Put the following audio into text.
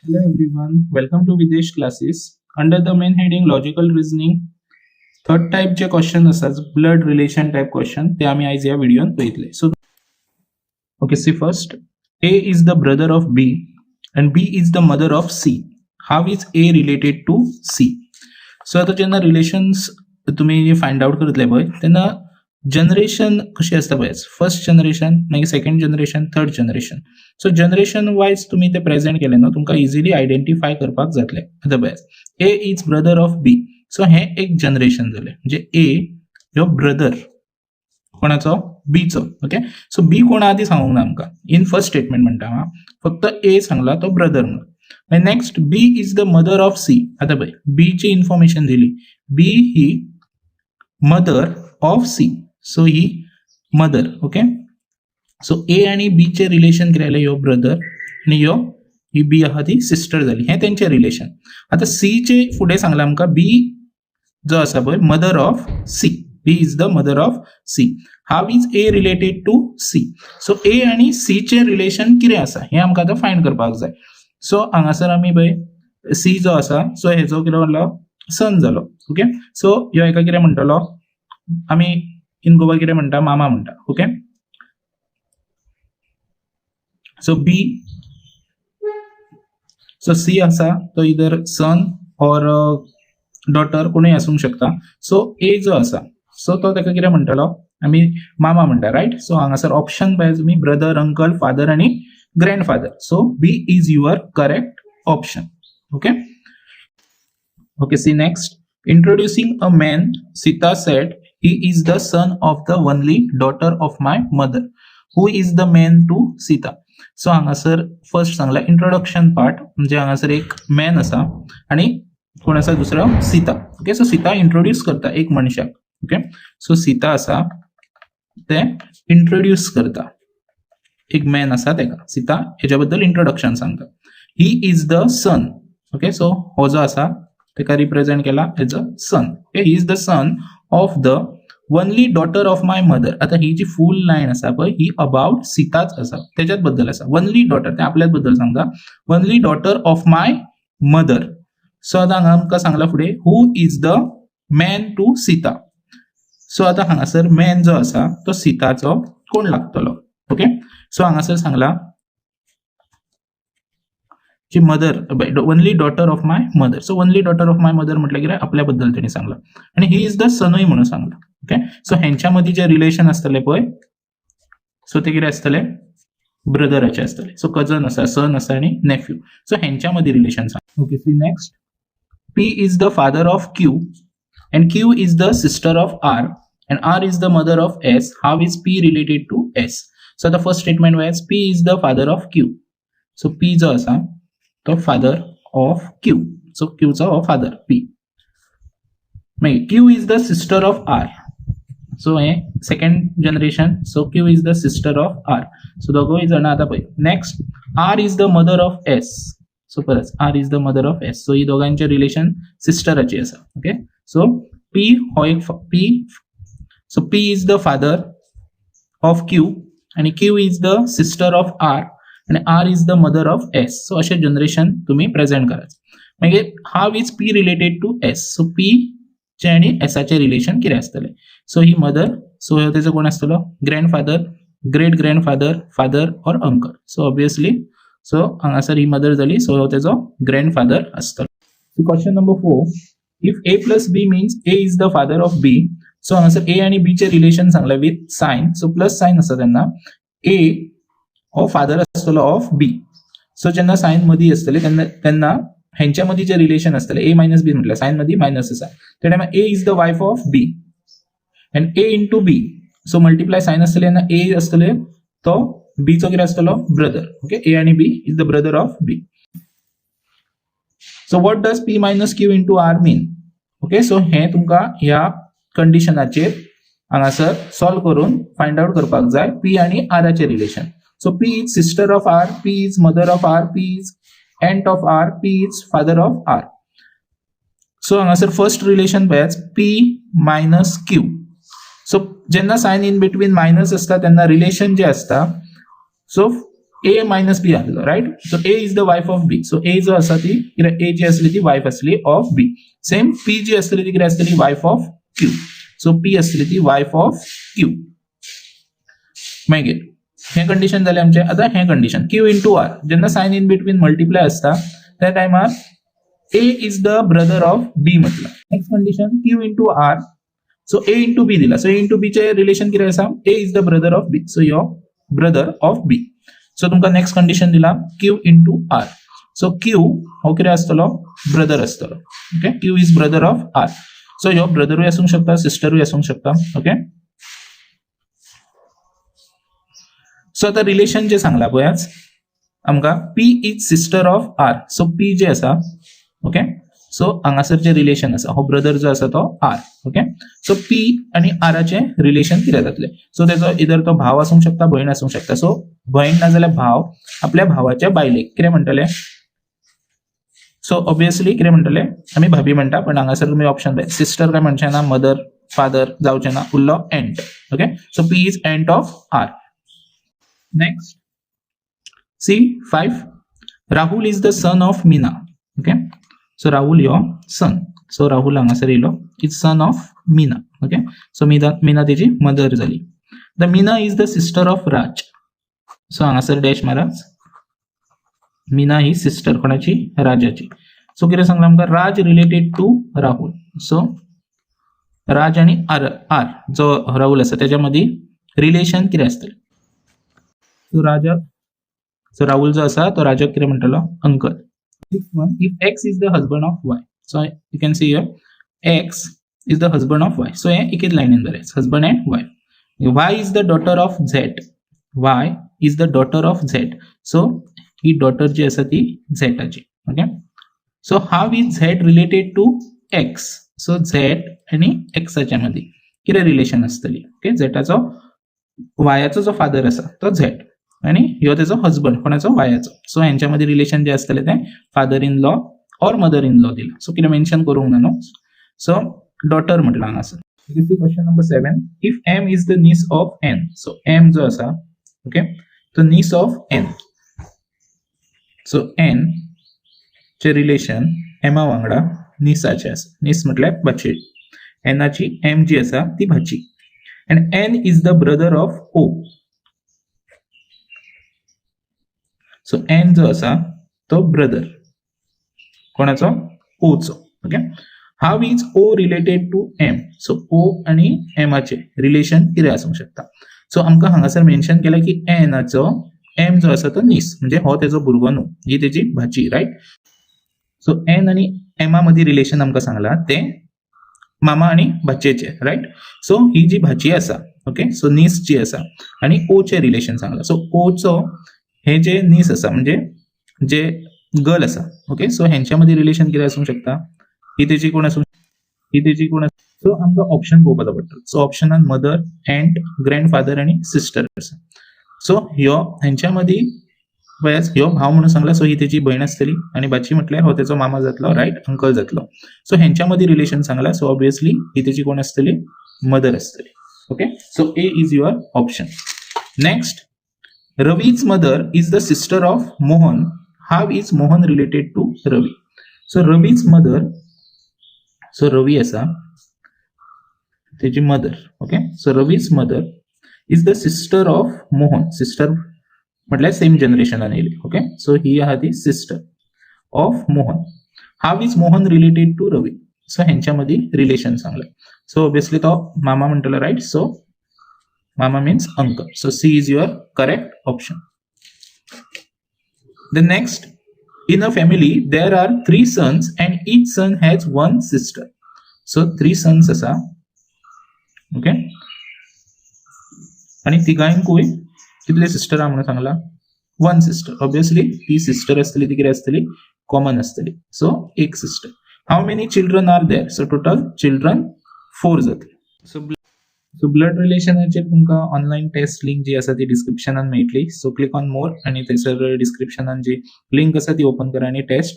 Hello everyone, welcome to Videsh classes. Under the main heading Logical Reasoning, third type चे question असतात blood relation type question ते आम्ही आज या व्हिडिओत बघितले. So okay, see first, A is the brother of B and B is the mother of C. How is A related to C? So आता जेन्ना रिलेशन्स तुम्ही फाइंड आउट करतले पळय तेन्ना जनरेशन कशी असता पळय, फर्स्ट जनरेशन मागीर second generation third generation. So generation wise तुम्ही ते प्रेझेंट केले ना तुमकां इजिली आयडेंटिफाय करपाक जातले. Otherwise A is brother of B, so हे एक जनरेशन जाले म्हणजे ए ह्यो ब्रदर कोणाचो बीचो. ओके, सो बी कोणा आधी सांगूंक ना आमकां, इन फर्स्ट स्टेटमेंट म्हणटा हांव फक्त ए सांगला तो ब्रदर म्हणून. Next B is the mother of C. आता पळय बी ची इन्फॉर्मेशन दिली, बी ही mother of C, so he mother. Okay, so A आणि बी चे रिलेशन कितें जालें, ह्यो ब्रदर आणि ह्यो ही बी आहा ती सिस्टर जाली, हे तेंचे रिलेशन. आता सी चे फुडें सांगलां आमकां बी जो आसा पळय mother of C, B is the mother of C. How is A related to C? So A आणि सी चे रिलेशन कितें आसा हे आमकां आतां फायंड करपाक जाय. सो हांगासर आमी पळय सी जो आसा सो हेजो कितें जालो सन जालो. ओके, सो ह्यो एका कितें म्हणटलो आमी इन गोवा कितें म्हणटा मामा म्हणटा. ओके, सो बी सो सी आसा तो इधर सन और डॉटर कोणूय आसूंक शकता. सो ए जो आसा सो तो ताका कितें म्हणटलो आमी मामा म्हणटा, रायट. सो हांगासर ऑप्शन पळय तुमी ब्रदर, अंकल, फादर आणि grandfather. So B is your correct option. Okay, okay, see next. Introducing a man, Sita said he is the son of the only daughter of my mother. Who is the man to Sita? So हांगासर first सांगला introduction part म्हणजे हांगासर एक man आसा आणि कोण आसा दुसरो Sita. Okay, so Sita introduce करता एक मनशाक. ओके, सो सीता आसा ते इंट्रोड्यूस करता एक मॅन आसा तेका, सीता हेच्या बद्दल इंट्रोडक्शन सांगता. He is the son. Okay, so हो जो आसा तेका रिप्रेझेंट केला as a son. Okay, he is the son of the only daughter of my mother. आता ही जी फुल लाईन आसा पळय ही अबाउट सीताच आसा, त्याच्याच बद्दल आसा. ओनली डॉटर ते आपल्याच बद्दल सांगता, only daughter of my mother. So आता हांगा आमकां सांगला फुडें who is the man to Sita. So आता हांगासर मॅन जो आसा तो सीताचो कोण लागतलो. ओके, सो हांगासर सांगला जी mother, only daughter of my mother. So only daughter of my mother म्हटलं की आपल्या बद्दल त्यांनी सांगला आणि ही इज द सनय म्हणून सांगला. ओके, सो हेंच्या मदीं जे रिलेशन असतले पळय सो ते कितें असतले ब्रदराचे असतले. सो कजन आसा, सन आसा आणि नेफ्यू. सो हेंच्या मदीं रिलेशन सांग. Okay, see next. P is the father of Q and Q is the sister of R and R is the mother of S. How is P related to S? So the first statement was P is the father of Q. So P जो असा तो father of Q. So Q चा father P. Q is the sister of R. So second generation. So Q is the sister of R. So दोघो जण आता पळय. Next R is the mother of S. So परत R is the mother of S. So ही दोघांचे relation सिस्टराची आसा. Okay, so P हो एक P, so P is the father of Q आणि Q is the sister of R आणि R is the mother of S. so असे generation तुम्ही present करायचं. म्हणजे how is P related to S. So P चे आणि S चे relation किती असतले. सो ही मदर, सो त्याचं कोण असतलो ग्रँडफादर, ग्रेट ग्रँडफादर, फादर और अंकल. सो ऑब्वियसली सो हांगासर ही मदर जाली, सो त्याचो ग्रँडफादर असतलो. Question number 4. If A plus B means A is the father of B, so answer A आणि B चे रिलेशन सांगला with sign. So plus sign असता त्यांना A हो फादर असतलो ऑफ B. सो जेन्ना साइन मध्ये असतले त्यांना ह्यांच्या मध्ये जे रिलेशन असतले A minus B म्हटलं साइन मध्ये मायनस असा त्या time A is the wife of B and A into B. So multiply sign असतले ना A असतले तो B चो कितें असतलो ब्रदर. ओके, A आणि B is the brother of B. So what does P minus Q into R mean? Okay, so हे तुमका ह्या कंडिशनाचेर हांगासर सॉल्व करून फाइंड आउट करपाक जाय P आणि R चे relation. So P is sister of R, P is mother of R, P is aunt of R, P is father of R. So हांगासर फर्स्ट रिलेशन पळयात P minus Q. So जेन्ना sign in between minus असता तेन्ना relation जे असता so ए minus B आलेलो right. So A is the wife of B. So A जो आसा ती कितें ए जी आसली ती वायफ आसली ऑफ बी. सेम पी जी आसली ती कितें आसली wife of Q. So P आसली ती वायफ ऑफ क्यू. मागीर हे कंडिशन जालें आमचें. आतां हे कंडिशन क्यू इंटू आर जेन्ना सायन इन बिटवीन मल्टिप्लाय आसता त्या टायमार A is the brother of B म्हटलं. Next condition Q into R. So A into B दिला. सो ए इंटू बी चे रिलेशन कितें आसा A is the brother of B. So यो ब्रदर ऑफ बी. सो तुमकां next condition दिला Q into R. So Q हो कितें आसतलो ब्रदर आसतलो. Okay Q is brother of R. So यो ब्रदरूय आसूंक शकता सिस्टरूय आसूंक शकता. ओके सो आतां रिलेशन जे सांगला पळय आज आमकां P is sister of R. So P जे आसा ओके सो हांगासर जे रिलेशन आसा हो ब्रदर जो आसा तो आर. ओके सो पी आणि आराचे रिलेशन कितें जातले. सो तेजो इधर तो भाव आसूंक शकता भयण आसूंक शकता. सो भयण ना जाल्यार भाव आपल्या भावाच्या बायलेक कितें म्हणटले. सो ऑब्वियसली कितें म्हणटले आमी भाभी म्हणटा पण हांगासर तुमी ऑप्शन पळय सिस्टर काय म्हणचे ना मदर फादर जावचे ना उरलो aunt. Okay so P is aunt of R. Next C5 Rahul is the son of Meena. Okay so Rahul यो सन. सो राहुल हांगासर येयलो is son of Meena. Okay so Meena तेजी मदर जाली. The Meena is the sister of Raj. So हांगासर dash मारात. मीना ही sister कोणाची राजाची. सो कितें सांगला आमकां Raj related to Rahul. So Raj आणि आर जो राहुल आसा तेच्या मदीं रिलेशन कितें आसतलें. सो राहुल जो आसा तो राजाक कितें म्हणटलो uncle. Sixth one, if X is the husband of Y. So you can see here X is the husband of Y. So एकच लाईन बरेच husband and Y. Y is the daughter of Z. Y is the daughter of Z. So he daughter जी आसा ती Z ची. Okay. So how is Z related to X? So Z आणि X च्या मध्ये किती relation असतली. Okay Z वायाचो जो father असा तो Z आणि ह्यो त्याचो हजबंड कोणाचो वायाचो. सो यांच्यामध्ये रिलेशन जे असतले ते फादर इन लॉ और मदर इन लॉ दिला. सो कितें मेन्शन करूंक ना न्हू. सो डॉटर म्हटलं हांगासर. Question number 7 if M is the niece of N. So M जो आसा ओके तो niece of N. So N चे रिलेशन एमा वांगडा निसाचे आसा. नीस म्हटल्यार भाची. एनाची एम जी आसा ती भाची. and N is the brother of O. So N जो असा तो ब्रदर कोणाचो O चो. Okay how is O related to M. So O आणि M चे रिलेशन कितें आसूंक शकता. सो आमकां हांगासर मेन्शन केला की N चो M जो आसा तो नीस म्हणजे हो तेजो भुरगो न्हू ही तेजी भाची राईट. सो N आणि M मधी रिलेशन आमकां सांगला ते मामा आणि भाचेचे राईट. सो ही जी भाची आसा ओके सो नीस जी आसा आणि ओ चे रिलेशन सांगला. सो ओ चो हे जे नीस आसा म्हणजे जे गर्ल आसा ओके सो हेंच्यामध्ये रिलेशन कितें आसूंक शकता. ही तेजी कोण आसूं ही तेजी कोण. सो आमकां ऑप्शन पळोवपाचो पडटा. सो ऑप्शनान मदर एंट ग्रँडफादर आणि सिस्टर आसा. सो ह्यो हेंच्या मदीं वयास ह्यो भाव म्हणून सांगला. सो ही तेजी भयण आसतली आणि भाची म्हटल्यार हो तेजो मामा जातलो राईट अंकल जातलो. सो हेंच्या मदीं रिलेशन सांगला. सो ऑब्वियसली ही तेजी कोण आसतली मदर आसतली. Okay so A is your option. Next Ravi's mother is the sister of Mohan. How is Mohan related to Ravi. So Ravi's mother so Ravi आसा तेजी mother. Okay so Ravi's mother is the sister of Mohan. Sister म्हटल्यार same जनरेशनान येयली. Okay so ही आहा ती sister of Mohan. How is Mohan related to Ravi. So हेंच्या मदीं रिलेशन सांगलें. सो ऑब्वियसली तो मामा म्हणटलो right. So mama means uncle. So C is your correct option. The next in a family there are 3 sons and each son has 1 sister. So 3 sons आसा okay आणि तिगांकूय कितले सिस्टर आहा म्हणून सांगला 1 सिस्टर. ऑब्वियसली ती सिस्टर आसतली ती कितें आसतली कॉमन आसतली. सो एक sister. How many children are there. So total children 4 जातले. सो ब्लड रिलेशनाचेर तुमकां ऑनलायन टेस्ट लिंक जी आसा ती डिस्क्रिप्शनान मेळटली. सो क्लिक ऑन मोर आणि थंयसर डिस्क्रिप्शनान जी लिंक आसा ती ओपन करा आणि टेस्ट